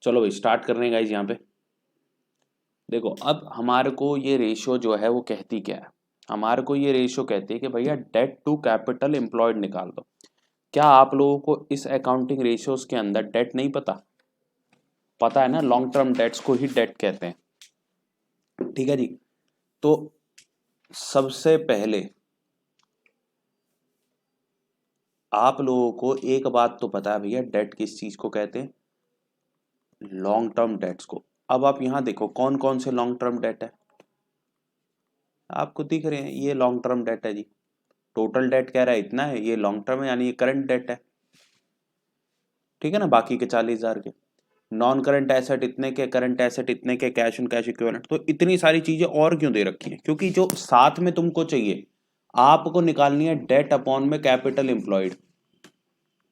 चलो भाई स्टार्ट करने गाइज। यहाँ पे देखो, अब हमारे को ये रेशियो जो है वो कहती क्या है, हमारे को ये रेशियो कहती है कि भैया डेट टू कैपिटल एम्प्लॉयड निकाल दो। क्या आप लोगों को इस अकाउंटिंग रेशियोज के अंदर डेट नहीं पता? पता है ना, लॉन्ग टर्म डेट्स को ही डेट कहते हैं। ठीक है जी। तो सबसे पहले आप लोगों को एक बात तो पता है भैया, डेट किस चीज को कहते हैं? लॉन्ग टर्म डेट्स को। अब आप यहां देखो कौन कौन से लॉन्ग टर्म डेट है, आपको दिख रहे हैं, ये लॉन्ग टर्म डेट है जी। टोटल डेट कह रहा है इतना है, ये लॉन्ग टर्म है यानी ये करंट डेट है। ठीक है ना, बाकी के 40,000 के। नॉन करंट एसेट इतने के, करंट एसेट इतने के, कैश एंड कैश इक्विवेलेंट। तो इतनी सारी चीजें और क्यों दे रखी हैं? क्योंकि जो साथ में तुमको चाहिए, आपको निकालनी है डेट अपॉन में कैपिटल एम्प्लॉयड।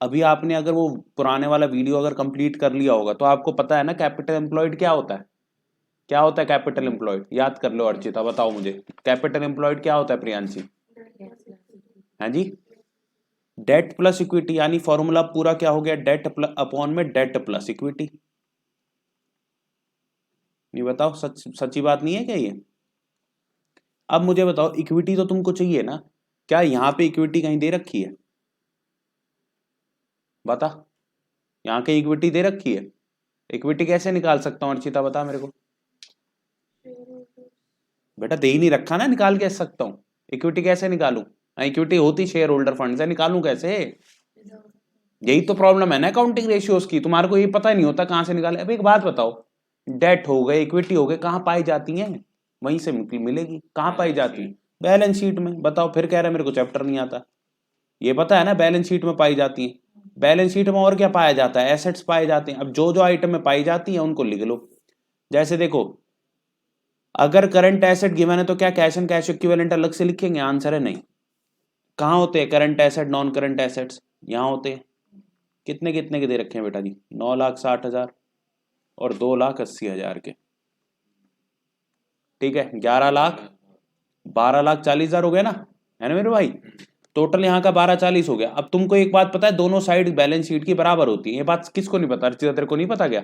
अभी आपने अगर वो पुराने वाला वीडियो अगर कंप्लीट कर लिया होगा तो आपको पता है ना कैपिटल एम्प्लॉयड क्या होता है। क्या होता है कैपिटल एम्प्लॉयड? याद कर लो अर्चिता, बताओ मुझे कैपिटल एम्प्लॉयड क्या होता है प्रियांशी? है जी, डेट प्लस इक्विटी, यानी फॉर्मूला पूरा क्या हो गया, डेट अपॉन में डेट प्लस इक्विटी। नहीं बताओ, सच्ची बात नहीं है क्या ये? अब मुझे बताओ, इक्विटी तो तुमको चाहिए ना, क्या यहां पे इक्विटी कहीं दे रखी है? बता, यहाँ के इक्विटी दे रखी है? इक्विटी कैसे निकाल सकता हूँ अर्चिता, बता मेरे को। बेटा दे ही नहीं रखा ना, निकाल कैसे सकता हूँ? इक्विटी कैसे निकालू? इक्विटी होती शेयर होल्डर फंड से, निकालू कैसे? यही तो प्रॉब्लम है ना अकाउंटिंग रेशियोज की, तुम्हारे को ये पता ही नहीं होता कहां से निकाले। अब एक बात बताओ, डेट हो गए, इक्विटी हो गए, कहाँ पाई जाती हैं? वहीं से मिलेगी। कहाँ पाई जाती है? बैलेंस शीट में। बताओ, फिर कह रहे मेरे को चैप्टर नहीं आता। ये पता है ना बैलेंस शीट में पाई जाती है। बैलेंस शीट में और क्या पाया जाता है? एसेट्स पाए जाते हैं। अब जो जो आइटम में पाई जाती है उनको लिख लो। जैसे देखो, अगर करंट एसेट गिवन है तो क्या कैश एंड कैश इक्विवेलेंट अलग से लिखेंगे? आंसर है नहीं। कहाँ होते हैं current asset, non current assets? यहाँ होते हैं। कितने कितने के दे रखे हैं बेटा जी? 9,60,000 और 2,80,000 के। ठीक है, 11,00,000, 12,40,000 हो गया ना, है ना मेरे भाई? टोटल यहाँ का 12,40 हो गया। अब तुमको एक बात पता है, दोनों साइड बैलेंस शीट की बराबर होती है। ये बात किसको नहीं पता? अर्चिता तेरे को नहीं पता क्या?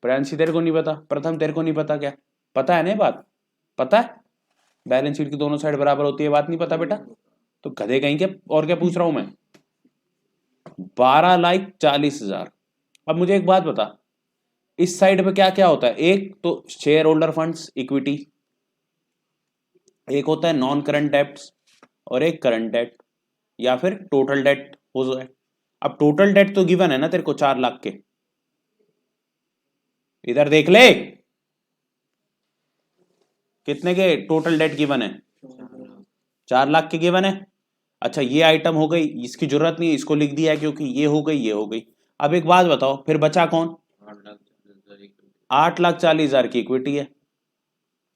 प्रियांशी तेरे को नहीं पता? प्रथम तेरे को नहीं पता क्या? पता है ना ये बात? पता है बैलेंस शीट की दोनों साइड बराबर होती है, बात नहीं पता बेटा? तो गधे कहीं के, और क्या पूछ रहा हूं मैं? 12,40,000। अब मुझे एक बात बता, इस साइड पे क्या क्या होता है? एक तो शेयर होल्डर फंड्स इक्विटी, एक होता है नॉन करंट डेट्स, और एक करंट डेट या फिर टोटल डेट हो जाए। अब टोटल डेट तो गिवन है ना तेरे को 4,00,000 के, इधर देख ले कितने के टोटल डेट गिवन है? 4,00,000 के गिवन है। अच्छा ये आइटम हो गई, इसकी जरूरत नहीं है, इसको लिख दिया है क्योंकि ये हो गई, ये हो गई। अब एक बात बताओ, फिर बचा कौन? 8,40,000 की इक्विटी है।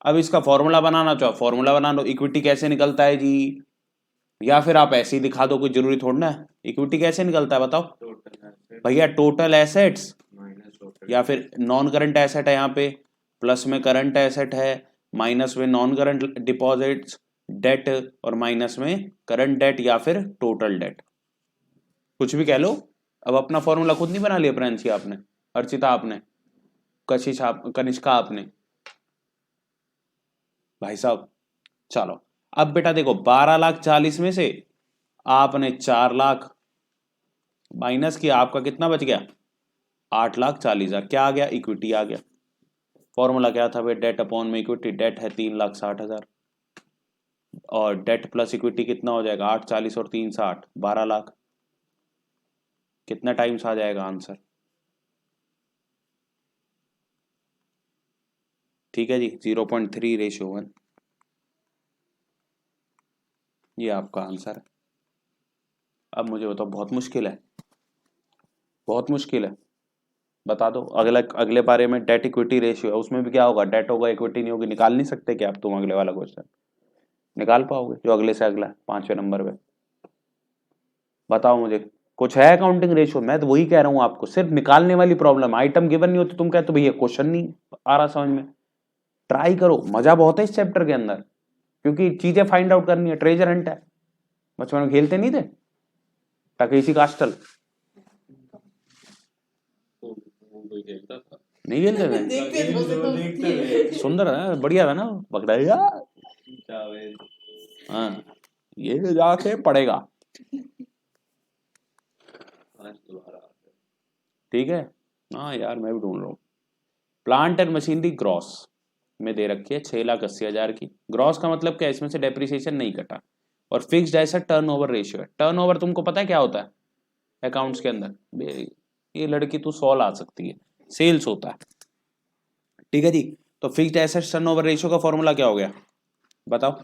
अब इसका फॉर्मूला बनाना चाहो, फॉर्मूला बना लो। इक्विटी कैसे निकलता है जी? या फिर आप ऐसे ही दिखा दो, कोई जरूरी थोड़ा ना है। इक्विटी कैसे निकलता है बताओ भैया? टोटल एसेट्स, या फिर नॉन करंट एसेट है यहाँ पे, प्लस में करंट एसेट है, माइनस में नॉन करंट डिपॉजिट्स डेट, और माइनस में करंट डेट या फिर टोटल डेट, कुछ भी कह लो। अब अपना फॉर्मूला खुद नहीं बना लिया प्रियांशी आपने, अर्चिता आपने, कशिश आप, कनिष्का आपने, भाई साहब? चलो, अब बेटा देखो, 12,40,000 में से आपने 4,00,000 माइनस किया, आपका कितना बच गया? 8,40,000। क्या आ गया? इक्विटी आ गया। फॉर्मूला क्या था भाई? डेट अपॉन में इक्विटी। डेट है 3,60,000, और डेट प्लस इक्विटी कितना हो जाएगा? 8,40 और 3,60, 12,00,000। कितना टाइम्स आ जाएगा आंसर? ठीक है जी, 0.3:1। ये आपका आंसर है। अब मुझे बताओ, बहुत मुश्किल है? बहुत मुश्किल है? बता दो। अगले बारे में डेट इक्विटी रेशियो है, उसमें भी क्या होगा? डेट होगा, इक्विटी नहीं होगी। निकाल नहीं सकते क्या आप तुम अगले वाला क्वेश्चन? निकाल पाओगे जो अगले से अगला है, 5वें नंबर पे? बताओ मुझे, कुछ है अकाउंटिंग रेशियो? मैं तो वही कह रहा हूँ आपको, सिर्फ निकालने वाली प्रॉब्लम। आइटम गिवन नहीं होती, तुम कहते हो भैया क्वेश्चन नहीं आ रहा समझ में। ट्राई करो, मजा बहुत है इस चैप्टर के अंदर, क्योंकि चीजें फाइंड आउट करनी है। ट्रेजर हंट है, बचपन में खेलते नहीं थे टकेसी कास्टल? नहीं खेलते थे? सुंदर है, बढ़िया था ना, पकड़ा हाँ, ये जाके पड़ेगा। ठीक है, हाँ यार मैं भी ढूंढ रहा हूँ। प्लांट एंड मशीनरी ग्रॉस में दे रखी है 6,80,000 की। ग्रॉस का मतलब क्या है, इसमें से डेप्रिसिएशन नहीं कटा। और फिक्स्ड एसेट टर्नओवर रेशियो है। टर्नओवर तुमको पता है क्या होता है अकाउंट्स के अंदर? ये लड़की तू 100 ला सकती है, सेल्स होता है। ठीक है जी, तो फिक्स्ड एसेट टर्नओवर रेशियो का फॉर्मूला क्या हो गया बताओ?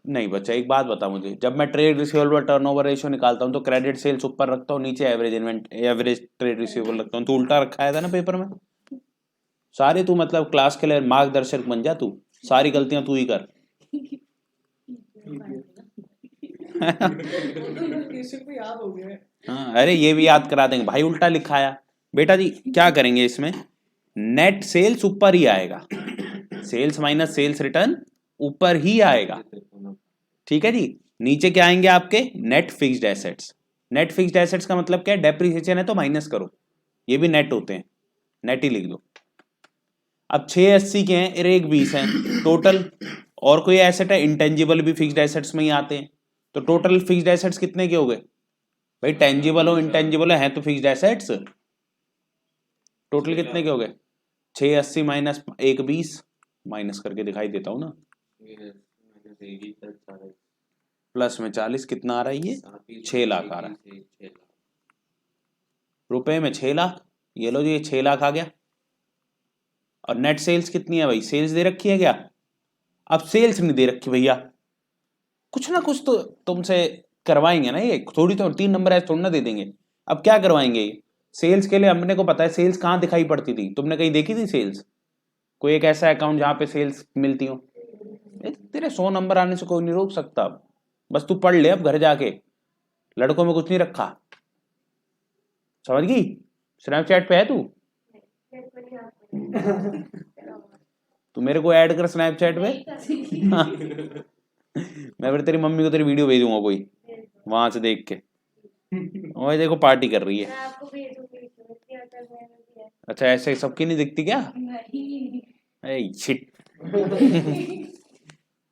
नहीं बच्चा, एक बात बता मुझे, जब मैं ट्रेड रिसीवेबल टर्नओवर रेशियो निकालता हूँ तो क्रेडिट सेल्स ऊपर रखता हूँ, नीचे एवरेज ट्रेड रिसीवेबल रखता हूँ, तो उल्टा रखा है था ना पेपर में। सारे तू मतलब क्लास के लिए मार्गदर्शक बन जा, तू सारी गलतियां तू ही कर। हाँ अरे ये भी याद करा देंगे भाई, उल्टा लिखाया बेटा जी। क्या करेंगे इसमें, नेट सेल्स ऊपर ही आएगा, सेल्स माइनस सेल्स रिटर्न ऊपर ही आएगा। ठीक है जी, नीचे क्या आएंगे आपके net fixed assets. Net fixed assets का मतलब क्या है, डेप्रिसिएशन है तो माइनस करो, ये भी नेट होते हैं, नेट ही लिख दो। अब 680 के हैं, एक 20 है टोटल। और कोई एसेट है, इंटेंजिबल भी फिक्स्ड एसेट्स में ही आते हैं, तो टोटल फिक्स्ड एसेट्स कितने के हो गए भाई? टेंजिबल हो इंटेंजिबल है तो फिक्स्ड एसेट्स टोटल कितने के हो गए? 680 माइनस 120, माइनस करके दिखाई देता हूं ना, प्लस में 40, कितना आ रहा है ये? 6 लाख आ रहा है रुपए में, 6 लाख। ये लो जी, ये 6 लाख आ गया। और नेट सेल्स कितनी है भाई? सेल्स दे रखी है क्या? अब सेल्स नहीं दे रखी भैया, कुछ ना कुछ तो तुमसे करवाएंगे ना, ये थोड़ी तो 3 नंबर है थोड़ी ना दे देंगे। अब क्या करवाएंगे ये? सेल्स के लिए हमने को पता है सेल्स कहाँ दिखाई पड़ती थी, तुमने कहीं देखी थी सेल्स? कोई एक ऐसा अकाउंट जहां पे सेल्स मिलती हो? तेरे 100 नंबर आने से कोई नहीं रोक सकता, बस तू पढ़ ले अब घर जाके, लड़कों में कुछ नहीं रखा, समझ गई? स्नैपचैट पे है तू? तू मेरे को ऐड कर स्नैपचैट पे। हाँ। मैं फिर तेरी मम्मी को तेरी वीडियो भेजूंगा कोई, वहां से देख के, और देखो पार्टी कर रही है। अच्छा ऐसे सबकी नहीं दिखती क्या? अरे शिट।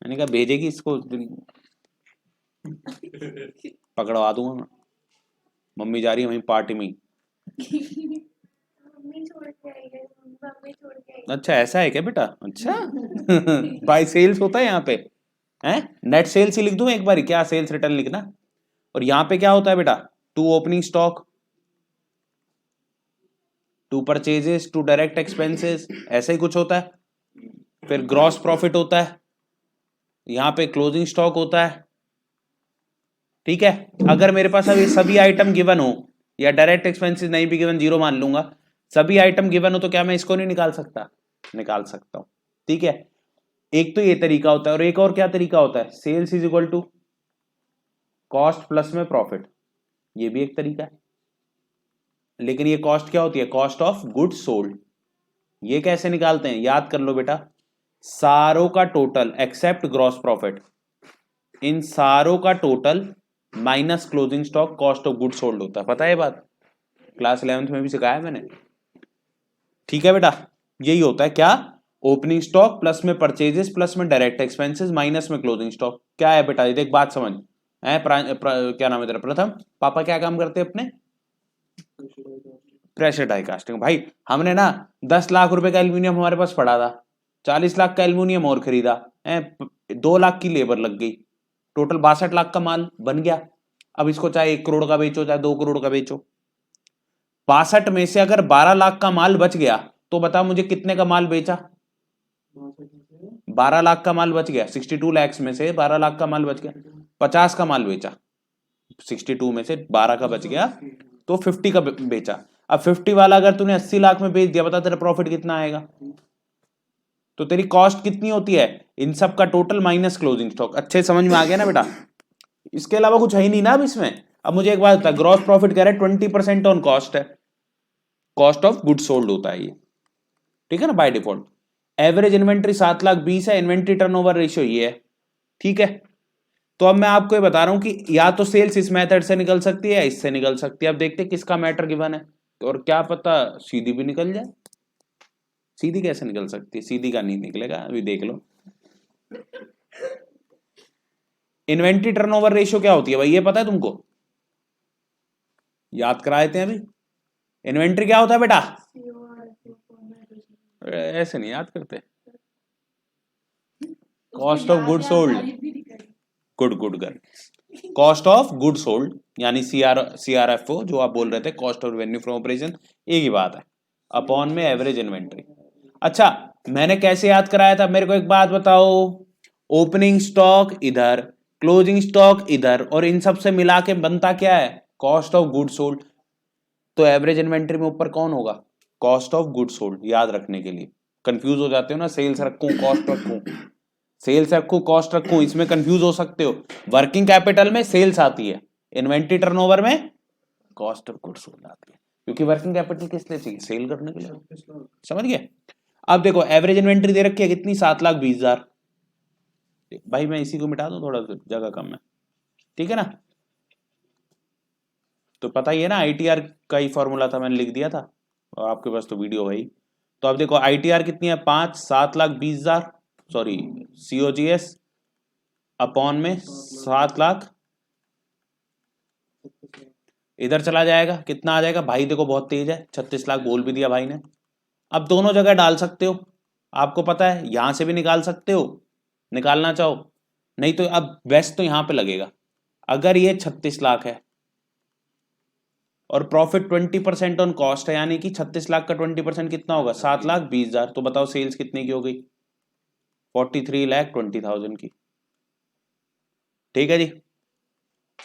मैंने कहा भेजेगी इसको, पकड़वा दूंगा मैं। मम्मी जा रही है वहीं पार्टी में। अच्छा ऐसा है क्या बेटा? अच्छा। बाय सेल्स होता है यहाँ पे, हैं? नेट सेल्स ही लिख दूं एक बार, क्या सेल्स रिटर्न लिखना। और यहाँ पे क्या होता है बेटा? To opening stock, to purchases, to direct expenses, ऐसा ही कुछ होता है। फिर ग्रॉस प्रॉफिट होता है, यहाँ पे क्लोजिंग स्टॉक होता है। ठीक है, अगर मेरे पास अभी सभी आइटम गिवन हो, या डायरेक्ट एक्सपेंसेस नहीं भी गिवन, जीरो मान लूंगा, सभी आइटम गिवन हो, तो क्या मैं इसको नहीं निकाल सकता? निकाल सकता हूं। ठीक है, एक तो ये तरीका होता है, और एक और क्या तरीका होता है, sales is equal to cost plus में प्रॉफिट, ये भी एक तरीका है। लेकिन ये कॉस्ट क्या होती है? Cost of goods sold. ये कैसे निकालते हैं, याद कर लो बेटा, सारों का टोटल एक्सेप्ट ग्रॉस प्रॉफिट, इन सारों का total minus closing stock cost of goods sold होता है। पता है ये बात, क्लास 11th में भी सिखाया मैंने। ठीक है बेटा, यही होता है क्या, ओपनिंग स्टॉक प्लस में परचेजेस प्लस में डायरेक्ट एक्सपेंसेस माइनस में क्लोजिंग स्टॉक। क्या है बेटा, ये देख बात समझ है। क्या नाम है तेरा? प्रथम। पापा क्या काम करते हैं अपने? Pressure die casting. भाई हमने ना 10 लाख रुपए का एल्यूमिनियम हमारे पास पड़ा था, 40 लाख का एल्यूमिनियम और खरीदा, 2 लाख की लेबर लग गई, टोटल 62 लाख का माल बन गया। अब इसको चाहे 1 करोड़ का बेचो चाहे 2 करोड़ का बेचो, 62 में से अगर 12 लाख का माल बच गया तो बता मुझे कितने का माल बेचा? 12 लाख का माल बच गया, 62 लैक्स में से 12 लाख का माल बच गया, 50 का माल बेचा, 62 में से 12 का बच गया तो 50 का बेचा। अब 50 वाला अगर तूने 80 लाख में बेच दिया, बता तेरा प्रॉफिट कितना आएगा? तो तेरी कॉस्ट कितनी होती है, इन सब का टोटल माइनस क्लोजिंग स्टॉक। अच्छे समझ में आ गया ना बेटा? इसके अलावा कुछ है ही नहीं ना अब इसमें। अब मुझे एक बात बता, ग्रॉस प्रॉफिट कह रहे हैं 20% ऑन कॉस्ट है, कॉस्ट ऑफ गुड सोल्ड होता है ये, ठीक है ना, बाय डिफॉल्ट। एवरेज इन्वेंट्री 7,20,000 है, इन्वेंट्री टर्नओवर रेशियो ये है, ठीक है। तो अब मैं आपको ये बता रहा हूं कि या तो सेल्स इस मेथड से निकल सकती है या इससे निकल सकती है। अब देखते हैं किसका मैटर गिवन है, और क्या पता सीधी भी निकल जाए। सीधी कैसे निकल सकती है, सीधी का नहीं निकलेगा, अभी देख लो। इन्वेंट्री टर्नओवर रेशियो क्या होती है भाई, ये पता है तुमको? याद करा देते हैं अभी। इन्वेंट्री क्या होता है बेटा? ऐसे नहीं याद करते। Cost of good sold. Good good good. Cost of good sold यानी CRFO जो आप बोल रहे थे, cost of revenue from operation, एक ही बात है, अपॉन में एवरेज इन्वेंट्री। अच्छा, मैंने कैसे याद कराया था, मेरे को एक बात बताओ। ओपनिंग स्टॉक इधर, क्लोजिंग स्टॉक इधर, और इन सब से मिला के बनता क्या है? Cost of good sold. तो एवरेज इन्वेंट्री में ऊपर कौन होगा? Cost of good sold. याद रखने के लिए कंफ्यूज हो जाते हो ना, सेल्स रखूं कॉस्ट रखूं, सेल्स रखूं कॉस्ट रखूं, इसमें कंफ्यूज हो सकते हो। वर्किंग कैपिटल में सेल्स आती है, इन्वेंट्री टर्नओवर में कॉस्ट ऑफ गुड सोल्ड आती है, क्योंकि वर्किंग कैपिटल किस लिए चाहिए? सेल करने के लिए। समझ गए? अब देखो एवरेज इन्वेंट्री दे रखी है कितनी? 7,20,000। भाई मैं इसी को मिटा दूं, थोड़ा जगह कम है, ठीक है ना? तो पता ही है ना, ITR का ही फॉर्मूला था, मैंने लिख दिया था, और आपके पास तो वीडियो है ही। तो अब देखो ITR कितनी है? 5, 7,20,000, सॉरी COGS अपॉन में 7,00,000, इधर चला जाएगा, कितना आ जाएगा भाई? देखो बहुत तेज है, 36 लाख बोल भी दिया भाई ने। अब दोनों जगह डाल सकते हो, आपको पता है, यहां से भी निकाल सकते हो, निकालना चाहो, नहीं तो अब बेस्ट तो यहां पे लगेगा। अगर ये 36 लाख है और प्रॉफिट 20% ऑन कॉस्ट है, यानी कि 36 लाख का 20% कितना होगा? 7,20,000। तो बताओ सेल्स कितने की हो गई? 43,20,000 की। ठीक है जी,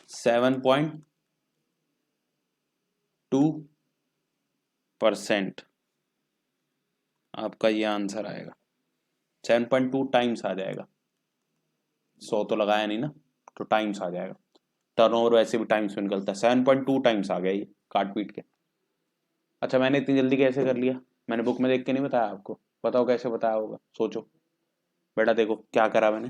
7.2% आपका ये आंसर आएगा। 7.2 टाइम्स आ जाएगा, 100 तो लगाया नहीं ना, तो टाइम्स आ जाएगा। टर्नओवर वैसे भी टाइम्स में निकलता है, 7.2 टाइम्स आ गया ये काट पीट के। अच्छा मैंने इतनी जल्दी कैसे कर लिया? मैंने बुक में देख के नहीं बताया आपको, बताओ कैसे बताया होगा, सोचो। बेटा देखो क्या करा मैंने,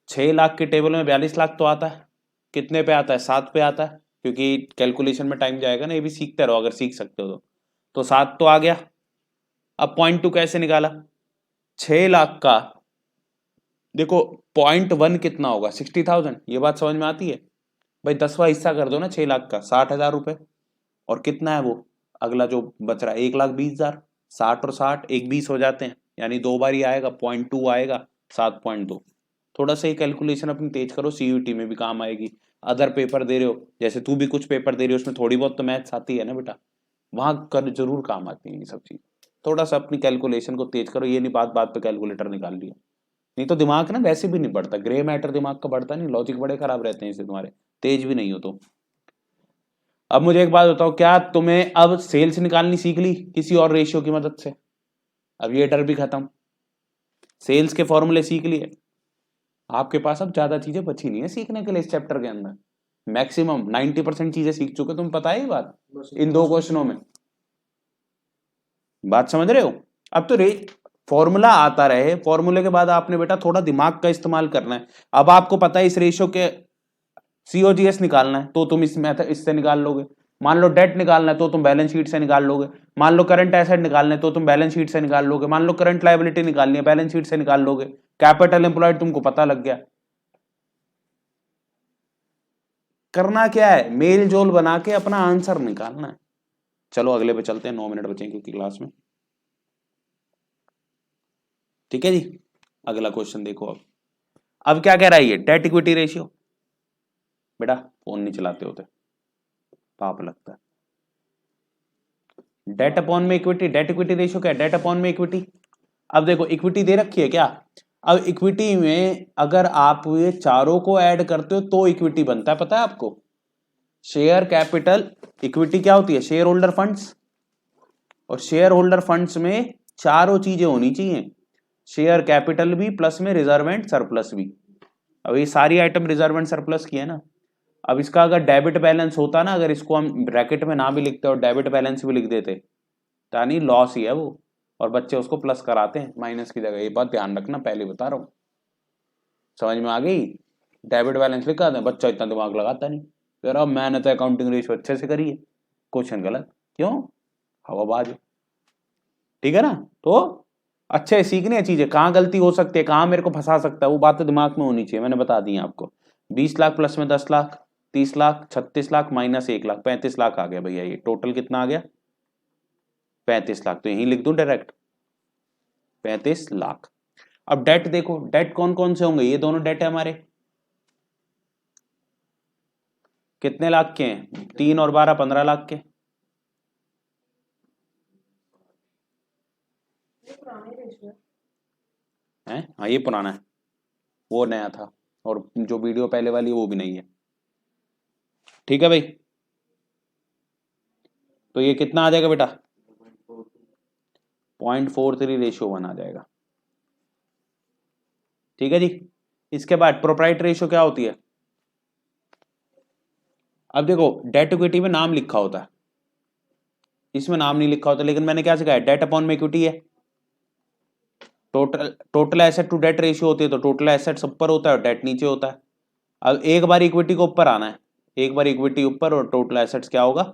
6 लाख के टेबल में 42 लाख तो आता है, कितने पे आता है? 7 पे आता है, क्योंकि कैलकुलेशन में टाइम जाएगा ना, ये भी सीखते रहो अगर सीख सकते हो तो 7 तो आ गया। अब 0.2 कैसे निकाला? 6 लाख का देखो 0.1 कितना होगा? 60,000। ये बात समझ में आती है भाई? 10वां हिस्सा कर दो ना 6 लाख का, 60,000 रुपए, और कितना है वो अगला जो बच रहा है? 1,20,000। 60 और 60 एक 20 हो जाते हैं, यानी 2 बार ही आएगा, 0.2 आएगा, 7.2। थोड़ा सा ही कैलकुलेशन अपनी तेज करो, CUT में भी काम आएगी। अदर पेपर दे रहे हो, जैसे तू भी कुछ पेपर दे रही हो, उसमें थोड़ी बहुत तो मैथ्स आती है ना बेटा, वहां कर जरूर काम आती है ये सब चीज। थोड़ा सा अपनी कैलकुलेशन को तेज करो, ये नहीं बात बात पे कैलकुलेटर निकाल लिया, नहीं तो दिमाग ना वैसे भी नहीं बढ़ता, ग्रे मैटर दिमाग का बढ़ता नहीं, लॉजिक बड़े खराब रहते हैं इससे तुम्हारे, तेज भी नहीं हो तो। अब मुझे एक बात बताओ, क्या तुम्हें अब सेल्स निकालनी सीख ली किसी और रेशियो की मदद से? अब ये डर भी खत्म, सेल्स के फॉर्मूले सीख लिए, आपके पास अब ज्यादा चीजें बची नहीं है सीखने के लिए इस चैप्टर के अंदर। मैक्सिमम 90% चीजें सीख चुके, तुम पता है ये बात इन 2 क्वेश्चनों में। बात समझ रहे हो? अब तो फॉर्मूला आता रहे, फॉर्मूले के बाद आपने बेटा थोड़ा दिमाग का इस्तेमाल करना है। अब आपको पता है इस रेशियो के COGS निकालना है, तो तुम इस मेथड इससे निकाल लोगे। मान लो डेट निकालना है तो तुम बैलेंस शीट से निकाल लोगे। मान लो करंट एसेट निकालना है तो तुम बैलेंस शीट से निकाल लोगे। मान लो करंट लायबिलिटी निकालनी है, बैलेंस शीट से निकाल लोगे। कैपिटल एम्प्लॉयड तुमको पता लग गया। करना क्या है? मेल जोल बना के अपना आंसर निकालना है। चलो अगले पे चलते हैं, 9 मिनट बचे क्योंकि क्लास में। ठीक है जी, अगला क्वेश्चन देखो। अब क्या कह रहा है ये? Debt equity ratio. बेटा फोन नहीं चलाते होते, पाप लगता है। डेट अपॉन में इक्विटी, डेट इक्विटी रेशियो क्या है? डेट अपॉन में इक्विटी। अब देखो इक्विटी दे रखी है क्या? अब इक्विटी में अगर आप ये चारों को ऐड करते हो तो इक्विटी बनता है, पता है आपको? शेयर कैपिटल इक्विटी क्या होती है? शेयर होल्डर फंड्स, और शेयर होल्डर फंड्स में चारों चीजें होनी चाहिए, शेयर कैपिटल भी प्लस में रिजर्व एंड सरप्लस भी। अब ये सारी आइटम रिजर्व एंड सरप्लस की है ना। अब इसका अगर डेबिट बैलेंस होता ना, अगर इसको हम ब्रैकेट में ना भी लिखते और डेबिट बैलेंस भी लिख देते, यानी लॉस ही है वो, और बच्चे उसको प्लस कराते हैं माइनस की जगह। ये बात ध्यान रखना, पहले बता रहा हूं। समझ में आ गई? डेबिट बैलेंस लिखा दें, बच्चा इतना दिमाग लगाता नहीं, फिर अब मैंने तो अकाउंटिंग रेशियो अच्छे से करी है, क्वेश्चन गलत क्यों, हवाबाज। ठीक है ना, तो अच्छे सीखने चीजें, कहाँ गलती हो सकती है, कहाँ मेरे को फंसा सकता है, वो बात तो दिमाग में होनी चाहिए, मैंने बता दी आपको। 20 लाख प्लस में 10 लाख, 30 लाख, 36 लाख माइनस 1 लाख, 35 लाख आ गया भैया, ये टोटल कितना आ गया 35 लाख, तो यहीं लिख दूं डायरेक्ट 35 लाख। अब डेट देखो, डेट कौन कौन से होंगे, ये दोनों डेट है हमारे, कितने लाख के हैं, 3 और 12 15 लाख के। हैं, हाँ ये पुराना है, वो नया था, और जो वीडियो पहले वाली वो भी नहीं है। ठीक है भाई, तो ये कितना आ जाएगा बेटा 0.43:1 आ जाएगा। ठीक है जी, इसके बाद प्रोप्राइटरी रेशियो क्या होती है। अब देखो डेट इक्विटी में नाम लिखा होता है, इसमें नाम नहीं लिखा होता, लेकिन मैंने क्या सिखाया, डेट अपॉन में इक्विटी है, total asset to debt ratio होती है, तो टोटल एसेट्स ऊपर होता है और डेट नीचे होता है। अब एक बार इक्विटी को ऊपर आना है, एक बार इक्विटी ऊपर और टोटल एसेट्स क्या होगा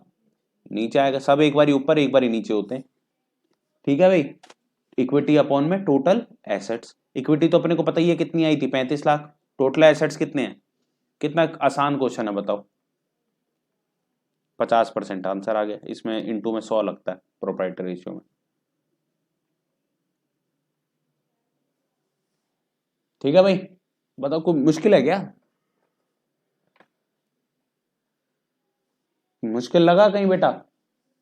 नीचे आएगा, सब एक बार ऊपर एक बार नीचे होते हैं। ठीक है भाई, इक्विटी अपॉन में टोटल एसेट्स, इक्विटी तो अपने को पता ही है कितनी आई थी 35 लाख, टोटल एसेट्स कितने हैं, कितना आसान क्वेश्चन है बताओ, 50% आंसर आ गया, इसमें इंटू में 100 लगता है प्रोप्राइटरी रेशियो में। ठीक है भाई, बताओ कोई मुश्किल है क्या, मुश्किल लगा कहीं बेटा,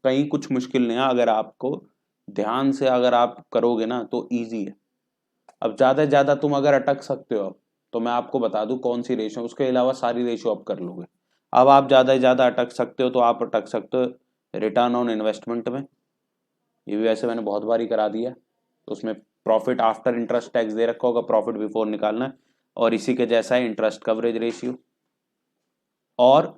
कहीं कुछ मुश्किल नहीं है, अगर आपको ध्यान से अगर आप करोगे ना तो इजी है। अब ज्यादा से ज्यादा तुम अगर अटक सकते हो, तो मैं आपको बता दूं कौन सी रेशियो, उसके अलावा सारी रेशियो आप कर लोगे। अब आप ज्यादा से ज्यादा अटक सकते हो, तो आप अटक सकते हो रिटर्न ऑन इन्वेस्टमेंट में, ये भी वैसे मैंने बहुत बार ही करा दिया, तो उसमें प्रॉफिट आफ्टर इंटरेस्ट टैक्स दे रखा होगा, प्रॉफिट बिफोर निकालना है, और इसी के जैसा है इंटरेस्ट कवरेज रेशियो, और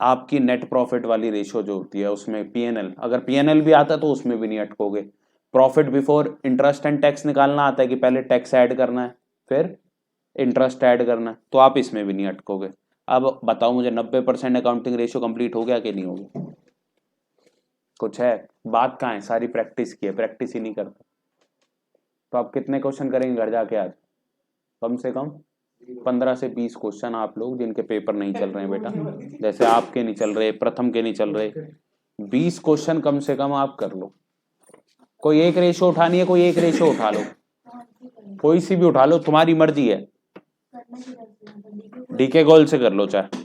आपकी नेट प्रॉफिट वाली रेशियो जो होती है उसमें पीएनएल, अगर पीएनएल भी आता है तो उसमें भी नहीं अटकोगे। Profit before interest and tax निकालना आता है कि पहले टैक्स ऐड करना है फिर इंटरेस्ट ऐड करना है, तो आप इसमें भी नहीं अटकोगे। अब बताओ मुझे 90% अकाउंटिंग रेशियो कंप्लीट हो गया कि नहीं हो गया, कुछ है, बात कहाँ है, सारी प्रैक्टिस की है, प्रैक्टिस ही नहीं करता। तो आप कितने क्वेश्चन करेंगे घर जाके आज, कम से कम 15 से 20 क्वेश्चन, आप लोग जिनके पेपर नहीं चल रहे हैं बेटा, जैसे आपके नहीं चल रहे, प्रथम के नहीं चल रहे, 20 क्वेश्चन कम से कम आप कर लो। कोई एक रेशियो उठानी है, कोई एक रेशियो उठा लो, कोई सी भी उठा लो, तुम्हारी मर्जी है, डीके गोल से कर लो चाहे,